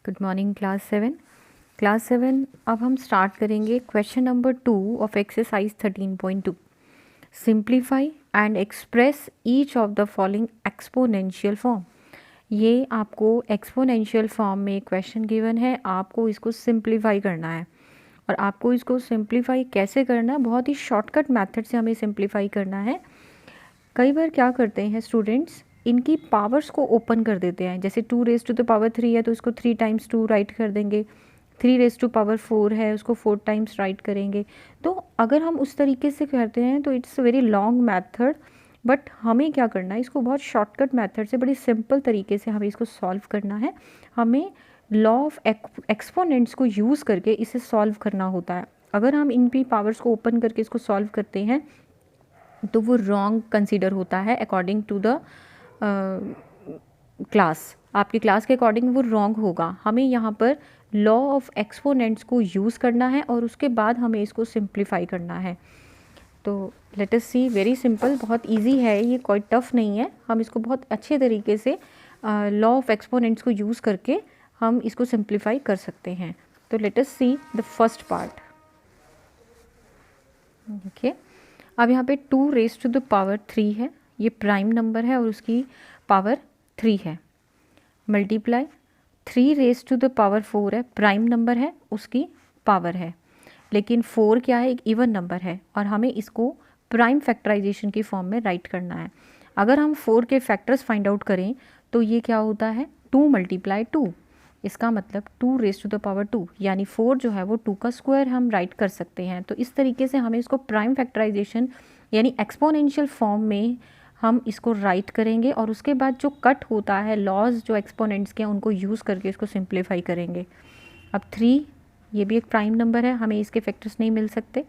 Good morning class 7 अब हम start करेंगे question number 2 of exercise 13.2। Simplify and express each of the following exponential form. ये आपको exponential form में question given है, आपको इसको सिंप्लीफाई करना है। और आपको इसको सिंप्लीफाई कैसे करना है, बहुत ही शॉर्टकट मेथड से हमें सिंप्लीफाई करना है। कई बार क्या करते हैं स्टूडेंट्स, इनकी पावर्स को ओपन कर देते हैं। जैसे 2 raised to the power 3 है तो इसको 3 times 2 राइट कर देंगे, 3 raised to the power 4 है उसको 4 times राइट करेंगे। तो अगर हम उस तरीके से करते हैं तो it's very long method, but हमें क्या करना है, इसको बहुत शॉर्टकट मैथड से बड़ी सिंपल तरीके से हमें इसको सॉल्व करना है। हमें लॉ ऑफ एक्सपोनेंट्स को यूज़ करके इसे सॉल्व करना होता है। अगर हम इनकी पावर्स को ओपन करके इसको सॉल्व करते हैं तो वो रॉन्ग कंसीडर होता है अकॉर्डिंग टू द क्लास। आपकी क्लास के अकॉर्डिंग वो रॉन्ग होगा। हमें यहाँ पर लॉ ऑफ एक्सपोनेंट्स को यूज़ करना है और उसके बाद हमें इसको सिंप्लीफाई करना है। तो लेट अस सी, वेरी सिंपल, बहुत इजी है ये, कोई टफ नहीं है। हम इसको बहुत अच्छे तरीके से लॉ ऑफ एक्सपोनेंट्स को यूज़ करके हम इसको सिंप्लीफाई कर सकते हैं। तो let us see the first part. Okay, अब यहाँ पे 2 raised to the power 3 है, ये प्राइम नंबर है और उसकी पावर 3 है। Multiply 3 raised to the power 4 है, प्राइम नंबर है, उसकी पावर है। लेकिन 4 क्या है, एक इवन नंबर है और हमें इसको प्राइम फैक्टराइजेशन की फॉर्म में राइट करना है। अगर हम 4 के फैक्टर्स फाइंड आउट करें तो ये क्या होता है, 2 × 2। इसका मतलब 2 raised to the power 2, यानी 4 जो है वो 2 का स्क्वायर हम राइट कर सकते हैं। तो इस तरीके से हमें इसको प्राइम फैक्टराइजेशन यानी एक्सपोनेंशियल फॉर्म में हम इसको राइट करेंगे और उसके बाद जो कट होता है लॉज जो एक्सपोनेंट्स के उनको यूज़ करके इसको सिंप्लीफाई करेंगे। अब 3, ये भी एक प्राइम नंबर है, हमें इसके फैक्टर्स नहीं मिल सकते।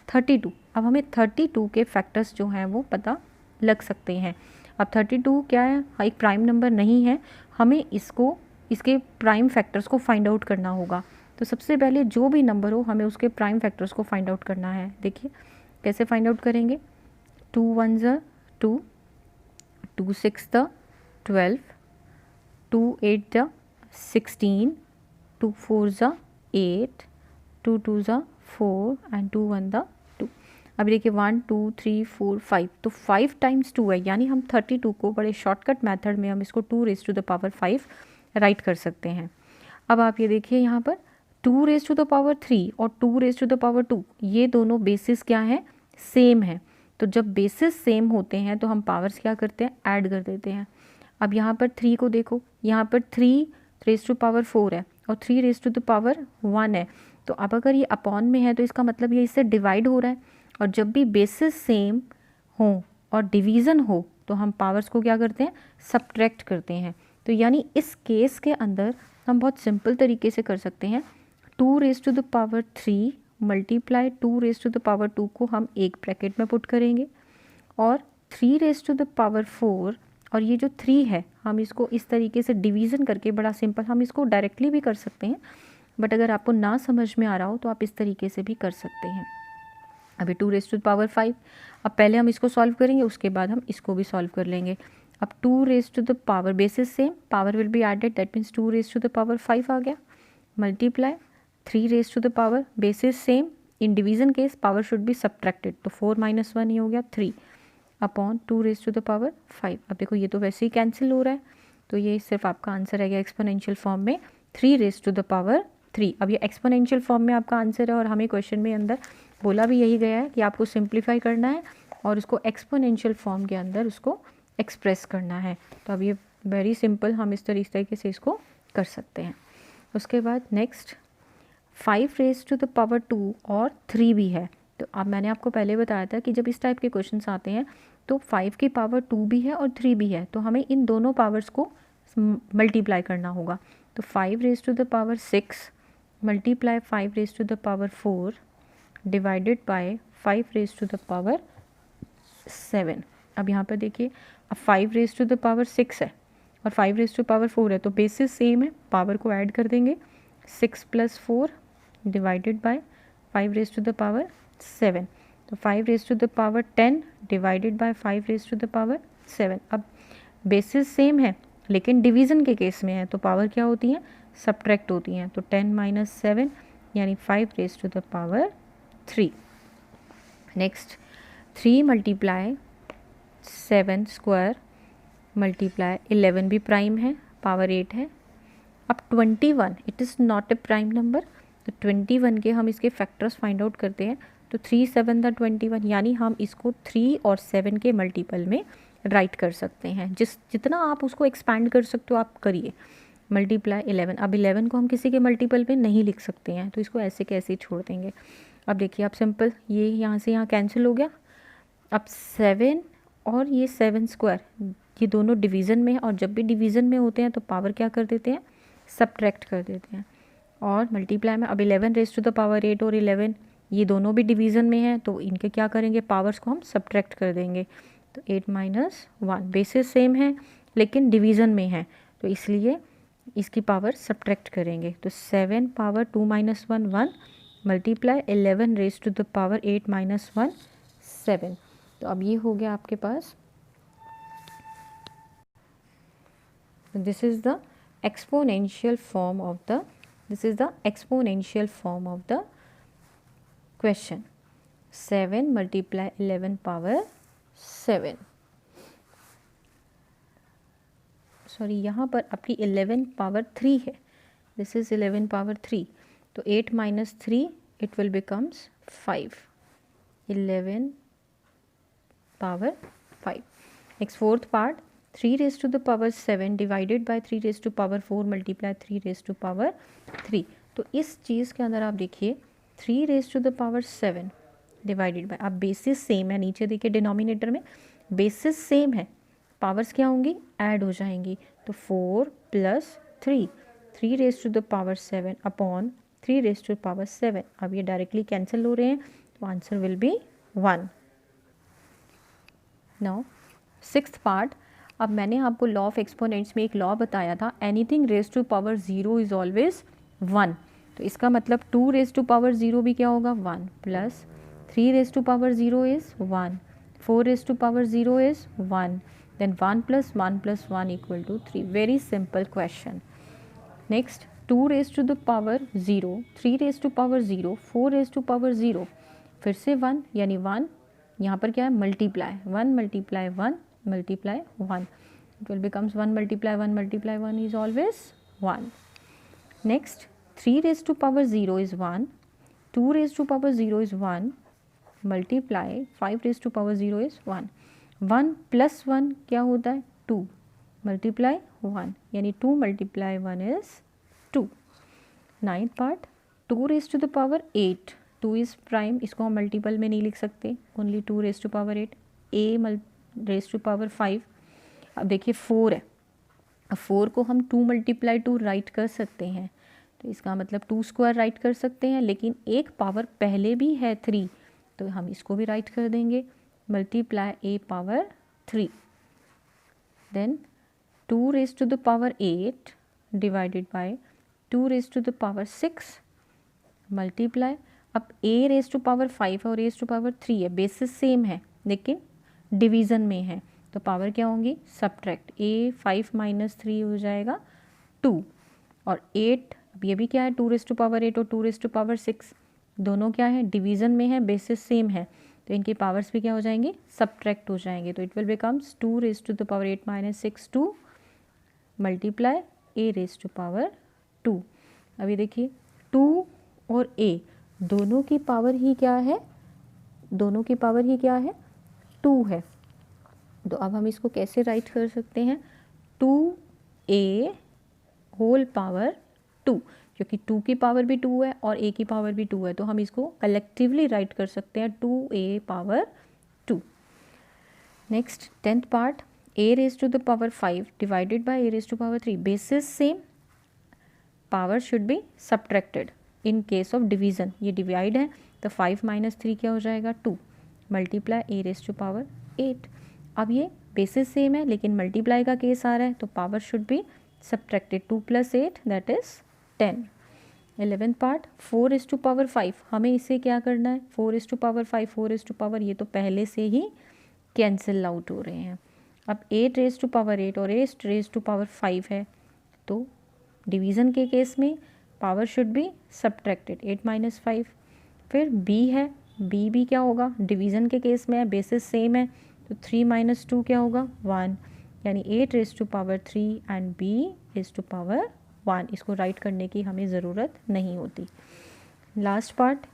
32, अब हमें 32 के फैक्टर्स जो हैं वो पता लग सकते हैं। अब 32 क्या है, एक प्राइम नंबर नहीं है, हमें इसको इसके प्राइम फैक्टर्स को फाइंड आउट करना होगा। तो सबसे पहले जो भी नंबर हो हमें उसके प्राइम फैक्टर्स को फाइंड आउट करना है। देखिए कैसे फाइंड आउट करेंगे। 2 1 2, 2 6 12, 2 8 16, 2 4 8, 2 2 4 एंड 2 1 2। अभी देखिए 1 2 3 4 5, तो 5 times 2 है, यानी हम 32 को बड़े शॉर्टकट मेथड में हम इसको 2 raised to the power 5 right कर सकते हैं। अब आप ये देखिए यहाँ पर 2 raised to the power 3 और 2 raised to the power 2, ये दोनों बेसिस क्या हैं, सेम है। तो जब बेसिस सेम होते हैं तो हम पावर्स क्या करते हैं, ऐड कर देते हैं। अब यहाँ पर 3 को देखो, यहाँ पर 3 raised to the power 4 है और 3 raised to the power 1 है। तो अब अगर ये अपॉन में है तो इसका मतलब ये इससे डिवाइड हो रहा है। और जब भी बेसिस सेम हो और डिवीज़न हो तो हम पावर्स को क्या करते हैं, सब्ट्रैक्ट करते हैं। तो यानी इस केस के अंदर हम बहुत सिंपल तरीके से कर सकते हैं। 2 raised to the power 3 multiply 2 raised to the power 2 को हम एक ब्रैकेट में पुट करेंगे और 3 raised to the power 4, और ये जो 3 है हम इसको इस तरीके से डिवीज़न करके, बड़ा सिंपल, हम इसको डायरेक्टली भी कर सकते हैं, बट अगर आपको ना समझ में आ रहा हो तो आप इस तरीके से भी कर सकते हैं। अभी 2 raised to the power 5, अब पहले हम इसको सॉल्व करेंगे, उसके बाद हम इसको भी सॉल्व कर लेंगे। अब 2 raised to the power, basis same, power will be added, that means 2 raised to the power 5 आ गया। Multiply 3 raised to the power, basis same, in division case power should be subtracted, तो 4 - 1 ये हो गया 3 upon 2 raised to the power 5। अब देखो ये तो वैसे ही कैंसिल हो रहा है, तो ये सिर्फ आपका आंसर है गया एक्सपोनेंशियल फॉर्म में 3 raised to the power 3। अब ये एक्सपोनेंशियल फॉर्म में आपका आंसर है और हमें क्वेश्चन में अंदर बोला भी यही गया है कि आपको सिंप्लीफाई करना है और उसको एक्सपोनेंशियल फॉर्म के अंदर उसको एक्सप्रेस करना है। तो अब ये वेरी सिंपल, हम इस तरीके से इसको कर सकते हैं। उसके बाद next 5 raised to the power 2 और 3 भी है। तो अब मैंने आपको पहले बताया था कि जब इस टाइप के क्वेश्चंस आते हैं तो 5 की पावर 2 भी है और 3 भी है, तो हमें इन दोनों पावर्स को मल्टीप्लाई करना होगा। तो 5 raised to the power 6 multiply 5 raised to the power 4 divided by 5 raised to the power 7। अब यहाँ पर देखिए, अब 5 raised to the power 6 है और 5 raised to the power 4 है, तो बेसिस सेम है, पावर को ऐड कर देंगे, 6 + 4 divided by 5 raised to the power 7। तो 5 raised to the power 10 divided by 5 raised to the power 7। अब बेसिस सेम है, लेकिन डिवीज़न के केस में है तो पावर क्या होती है, सब्ट्रैक्ट होती हैं। तो 10 माइनस 7 यानी 5 raise to the power 3। Next 3 multiply 7 square multiply 11 भी प्राइम है, पावर 8 है। अब 21 it is not a prime number, तो 21 के हम इसके फैक्टर्स फाइंड आउट करते हैं। तो 3 7 था 21, यानी हम इसको 3 और 7 के मल्टीपल में राइट कर सकते हैं। जितना आप उसको एक्सपैंड कर सकते हो आप करिए। मल्टीप्लाई 11, अब 11 को हम किसी के मल्टीपल में नहीं लिख सकते हैं, तो इसको ऐसे कैसे छोड़ देंगे। अब देखिए आप सिंपल, ये यहाँ से यहाँ कैंसिल हो गया। अब 7 और ये 7 स्क्वायर, ये दोनों डिवीज़न में है, और जब भी डिवीज़न में होते हैं तो पावर क्या कर देते हैं, सब्ट्रैक्ट कर देते हैं। और मल्टीप्लाई में अब 11 रेज टू द पावर 8 और 11 ये दोनों भी डिवीज़न में हैं, तो इनके क्या करेंगे, पावर्स को हम सब्ट्रैक्ट कर देंगे। तो 8 माइनस 1, बेसिस सेम है लेकिन डिवीज़न में है, तो इसलिए इसकी पावर सब्ट्रैक्ट करेंगे। तो 7 power 2 minus 1 1 multiply 11 raise to the power 8 minus 1 7। तो अब ये हो गया आपके पास, this is the exponential form of the question। 7 multiply 11 power 7, sorry यहाँ पर आपकी 11 पावर 3 है, दिस इज 11 पावर 3, तो 8 minus 3 it will becomes 5, 11 power 5। Next fourth part, 3 raise to the power 7 divided by 3 raise to power 4 multiply 3 raise to power 3। तो इस चीज़ के अंदर आप देखिए 3 raise to the power 7 divided by, अब बेसिस सेम है, नीचे देखिए डिनोमिनेटर में बेसिस सेम है, पावर्स क्या होंगी, ऐड हो जाएंगी। तो 4 plus 3 raise to the power 7 upon 3 raise to power 7, अब ये डायरेक्टली कैंसिल हो रहे हैं, तो answer will be 1। Now sixth part, अब मैंने आपको लॉ ऑफ एक्सपोनेंट्स में एक लॉ बताया था, anything raise to power 0 is always 1। तो इसका मतलब 2 रेज टू पावर 0 भी क्या होगा, 1, plus 3 raise to power 0 is 1, 4 raise to power 0 is 1, then 1 plus 1 equal to 3। very simple question। next 2 raised to the power 0, 3 raised to power 0, 4 raised to power 0, फिर से 1 यानी 1, यहाँ पर क्या है, multiply 1 multiply 1 multiply 1, it will becomes 1 multiply 1 multiply 1 is always 1। next 3 raised to power 0 is 1, 2 raised to power 0 is 1 multiply 5 raised to power 0 is 1, 1 plus 1 क्या होता है, 2 मल्टीप्लाई 1, यानी 2 multiply 1 is 2। Ninth part, 2 raise to the power 8, 2 is prime, इसको हम multiple में नहीं लिख सकते, only 2 raise to power 8, a raise to power 5। अब देखिए 4 है, अब 4 को हम 2 मल्टीप्लाई 2 राइट कर सकते हैं, तो इसका मतलब 2 स्क्वायर राइट कर सकते हैं, लेकिन एक पावर पहले भी है 3, तो हम इसको भी राइट कर देंगे, multiply a power 3, then 2 raised to the power 8 divided by 2 raised to the power 6 multiply, अब a raised to power 5 और a raised to power 3 है, बेसिस सेम है लेकिन डिवीज़न में है, तो पावर क्या होंगी, सब्ट्रैक्ट, a 5 माइनस 3 हो जाएगा 2, और 8, अब ये भी क्या है, 2 raised to power 8 और 2 raised to power 6 दोनों क्या है, डिवीज़न में है, बेसिस सेम है, तो इनकी पावर्स भी क्या हो जाएंगी, सब्ट्रैक्ट हो जाएंगे, तो it will becomes 2 raise to the power 8 minus 6 2 multiply a raise to power 2। अभी देखिए 2 और a दोनों की पावर ही क्या है, दोनों की पावर ही क्या है, 2 है, तो अब हम इसको कैसे राइट कर सकते हैं, 2a होल पावर 2, क्योंकि 2 की पावर भी 2 है और a की पावर भी 2 है, तो हम इसको कलेक्टिवली राइट कर सकते हैं 2a power 2। Next 10th part, a raise to the power 5 divided by a raise to power 3, basis same, power should be subtracted in case of division, ये डिवाइड है तो 5 माइनस 3 क्या हो जाएगा, 2 multiply a raise to power 8। अब ये basis same है लेकिन मल्टीप्लाई का केस आ रहा है, तो power should be subtracted, 2 plus 8 that is 10। 11th part, 4 is to power 5, हमें इसे क्या करना है, 4 is to power 5, 4 is to power, ये तो पहले से ही कैंसिल आउट हो रहे हैं, अब 8 रेज टू पावर 8 और 8 रेज टू पावर 5 है, तो डिवीज़न के केस में power should be subtracted 8 minus 5। फिर b है, b भी क्या होगा, डिवीज़न के केस में है, बेसिस सेम है, तो 3 माइनस 2 क्या होगा 1, यानी 8 raise to power 3 and b raise to power 1। इसको राइट करने की हमें ज़रूरत नहीं होती। Last part,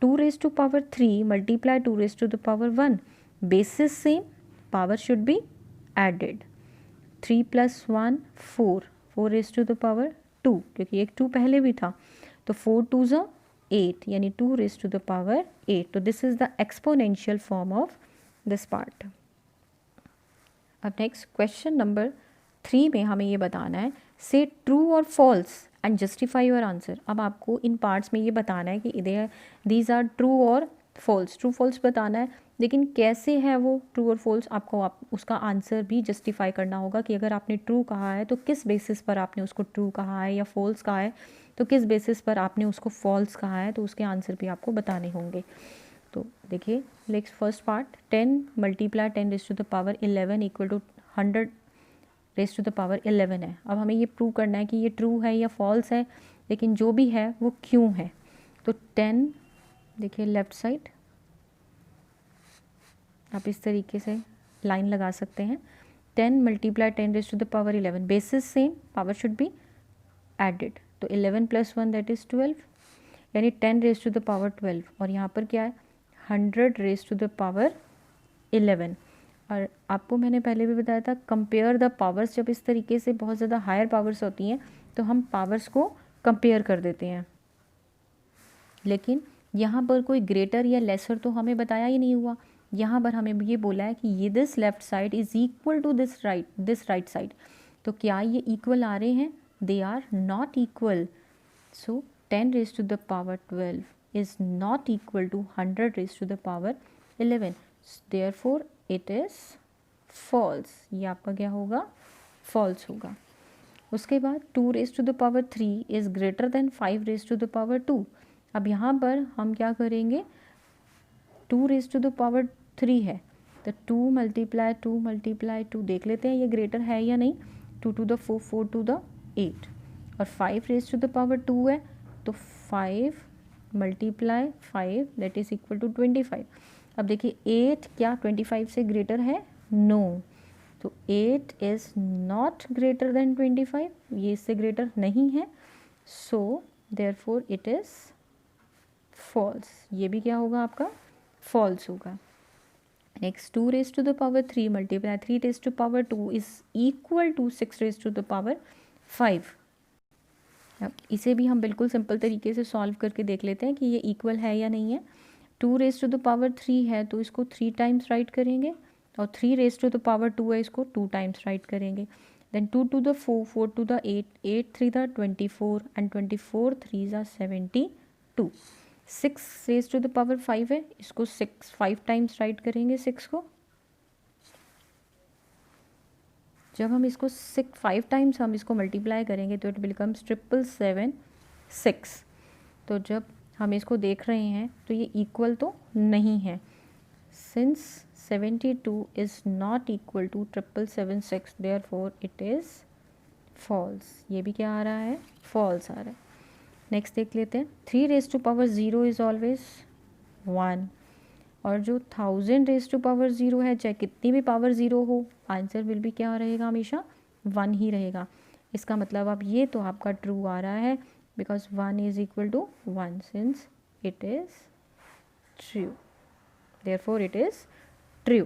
2 raise to power 3 multiply 2 raise to the power 1, basis same, power should be added. 3 plus 1 4, 4 raise to the power 2, क्योंकि एक 2 पहले भी था, तो 4 2 ज़ा 8, यानी 2 रेज टू द पावर 8। तो this is the exponential form of this part. अब नेक्स्ट क्वेश्चन नंबर 3 में हमें ये बताना है, से ट्रू और false and justify your answer. अब आपको इन पार्ट्स में ये बताना है कि दीज आर ट्रू और फॉल्स, ट्रू फॉल्स बताना है, लेकिन कैसे है वो ट्रू और फॉल्स, आपको उसका आंसर भी जस्टिफाई करना होगा कि अगर आपने ट्रू कहा है तो किस बेसिस पर आपने उसको ट्रू कहा है, या फॉल्स कहा है तो किस बेसिस पर आपने उसको फॉल्स कहा है, तो उसके आंसर भी आपको बताने होंगे। तो देखिए next first part, 10 multiply 10 raise to the power 11 equal to 100 raise to the power 11 है। अब हमें ये प्रूव करना है कि ये ट्रू है या फॉल्स है, लेकिन जो भी है वो क्यों है। तो 10, देखिए लेफ्ट साइड आप इस तरीके से लाइन लगा सकते हैं, 10 multiply 10 raise to the power 11, basis same, power should be added, तो 11 प्लस 1 दैट इज़ 12, यानी 10 रेज टू द पावर 12, और यहाँ पर क्या है 100 रेज टू द पावर 11। और आपको मैंने पहले भी बताया था, कंपेयर द पावर्स, जब इस तरीके से बहुत ज़्यादा हायर पावर्स होती हैं तो हम पावर्स को कंपेयर कर देते हैं, लेकिन यहाँ पर कोई ग्रेटर या लेसर तो हमें बताया ही नहीं हुआ। यहाँ पर हमें ये बोला है कि ये this left side is equal to this right side, तो क्या ये इक्वल आ रहे हैं, they are not equal. So 10 raise to the power 12 is not equal to 100 raise to the power 11, therefore it is false. ये आपका क्या होगा, फॉल्स होगा। उसके बाद 2 raise to the power 3 is greater than 5 raise to the power 2। अब यहाँ पर हम क्या करेंगे, 2 रेज टू द पावर 3 है, तो 2 मल्टीप्लाई 2 देख लेते हैं ये ग्रेटर है या नहीं, 2 टू द 4, 4 टू द 8, और 5 रेज टू द पावर 2 है, तो 5 multiply 5 that is equal to 25। अब देखिए 8 क्या 25 से ग्रेटर है, नो, तो 8 इज़ नॉट ग्रेटर देन 25, ये इससे ग्रेटर नहीं है, so therefore it is false. ये भी क्या होगा आपका, फॉल्स होगा। Next 2 raise to the power 3 multiply 3 raise to power 2 is equal to 6 raise to the power 5। अब इसे भी हम बिल्कुल सिंपल तरीके से सॉल्व करके देख लेते हैं कि ये इक्वल है या नहीं है। 2 रेज टू द पावर 3 है तो इसको 3 टाइम्स राइट करेंगे, और 3 रेज टू द पावर 2 है, इसको 2 टाइम्स राइट करेंगे। Then 2 to the 4, 4 to the 8, 8 3 the 24 and 24 3 ज़ा 72। 6 रेज टू द पावर 5 है, इसको 5 टाइम्स राइट करेंगे 6 को। जब हम इसको 5 टाइम्स हम इसको मल्टीप्लाई करेंगे तो इट बिकम्स 777 तो जब हम इसको देख रहे हैं तो ये इक्वल तो नहीं है, since 72 is not equal to 777 therefore it is false. ये भी क्या आ रहा है, फॉल्स आ रहा है। नेक्स्ट देख लेते हैं, 3 raise to power 0 is always 1, और जो 1000 रेज टू पावर 0 है, चाहे कितनी भी पावर 0 हो, आंसर विल भी क्या रहेगा, हमेशा 1 ही रहेगा। इसका मतलब अब ये तो आपका ट्रू आ रहा है, because 1 is equal to 1 since it is true, therefore it is true.